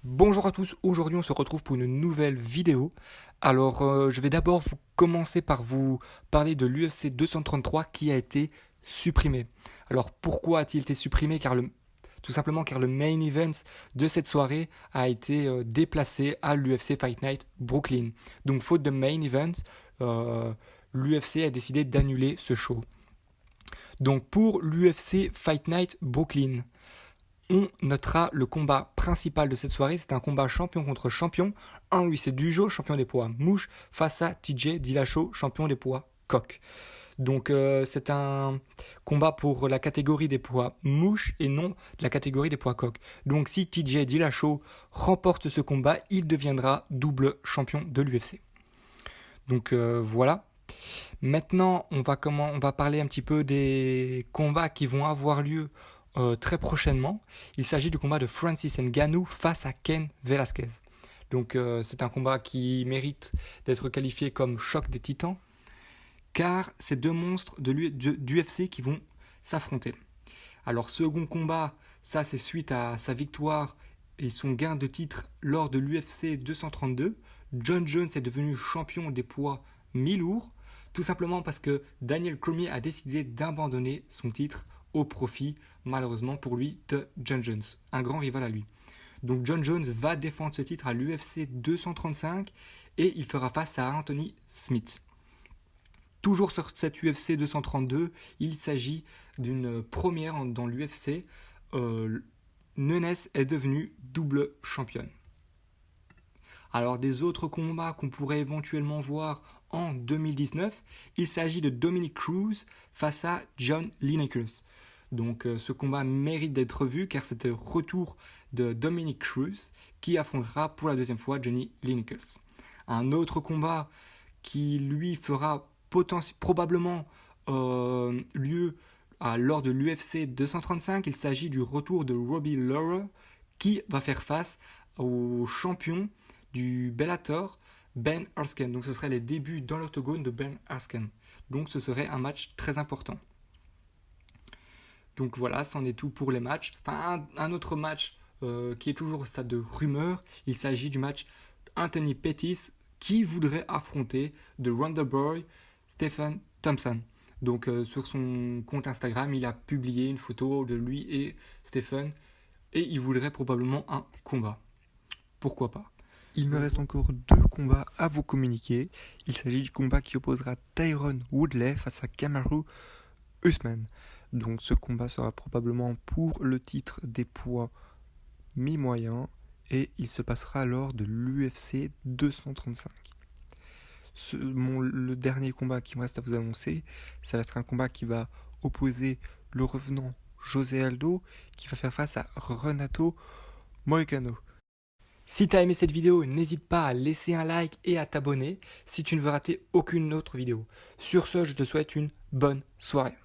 Bonjour à tous, aujourd'hui on se retrouve pour une nouvelle vidéo. Alors je vais d'abord commencer par vous parler de l'UFC 233 qui a été supprimé. Alors pourquoi a-t-il été supprimé? Tout simplement car le main event de cette soirée a été déplacé à l'UFC Fight Night Brooklyn. Donc faute de main event, l'UFC a décidé d'annuler ce show. Donc pour l'UFC Fight Night Brooklyn, on notera le combat principal de cette soirée. C'est un combat champion contre champion. Oui, c'est Dujo, champion des poids mouche, face à TJ Dillashaw, champion des poids coq. Donc c'est un combat pour la catégorie des poids mouche et non de la catégorie des poids coq. Donc si TJ Dillashaw remporte ce combat, il deviendra double champion de l'UFC. Donc voilà. Maintenant, on va parler un petit peu des combats qui vont avoir lieu très prochainement. Il s'agit du combat de Francis Ngannou face à Ken Velasquez. Donc c'est un combat qui mérite d'être qualifié comme choc des titans, car c'est deux monstres d'UFC qui vont s'affronter. Alors second combat, ça c'est suite à sa victoire et son gain de titre lors de l'UFC 232. John Jones est devenu champion des poids mi-lourds, tout simplement parce que Daniel Cormier a décidé d'abandonner son titre au profit, malheureusement pour lui, de John Jones, un grand rival à lui. Donc John Jones va défendre ce titre à l'UFC 235 et il fera face à Anthony Smith. Toujours sur cette UFC 232, il s'agit d'une première dans l'UFC. Nunes est devenue double championne. Alors des autres combats qu'on pourrait éventuellement voir en 2019, il s'agit de Dominic Cruz face à John Lineker. Donc ce combat mérite d'être vu car c'est le retour de Dominic Cruz qui affrontera pour la deuxième fois Johnny Lineker. Un autre combat qui lui fera probablement lieu lors de l'UFC 235, il s'agit du retour de Robbie Lawler qui va faire face au champion du Bellator, Ben Askren. Donc ce serait les débuts dans l'octogone de Ben Askren. Donc ce serait un match très important. Donc voilà, c'en est tout pour les matchs. Enfin, un autre match qui est toujours au stade de rumeur, il s'agit du match Anthony Pettis qui voudrait affronter The Wonder Boy Stephen Thompson. Donc sur son compte Instagram, il a publié une photo de lui et Stephen et il voudrait probablement un combat. Pourquoi pas? Il me reste encore deux combats à vous communiquer. Il s'agit du combat qui opposera Tyron Woodley face à Kamaru Usman. Donc ce combat sera probablement pour le titre des poids mi-moyens et il se passera lors de l'UFC 235. Le dernier combat qui me reste à vous annoncer, ça va être un combat qui va opposer le revenant José Aldo qui va faire face à Renato Moicano. Si tu as aimé cette vidéo, n'hésite pas à laisser un like et à t'abonner si tu ne veux rater aucune autre vidéo. Sur ce, je te souhaite une bonne soirée.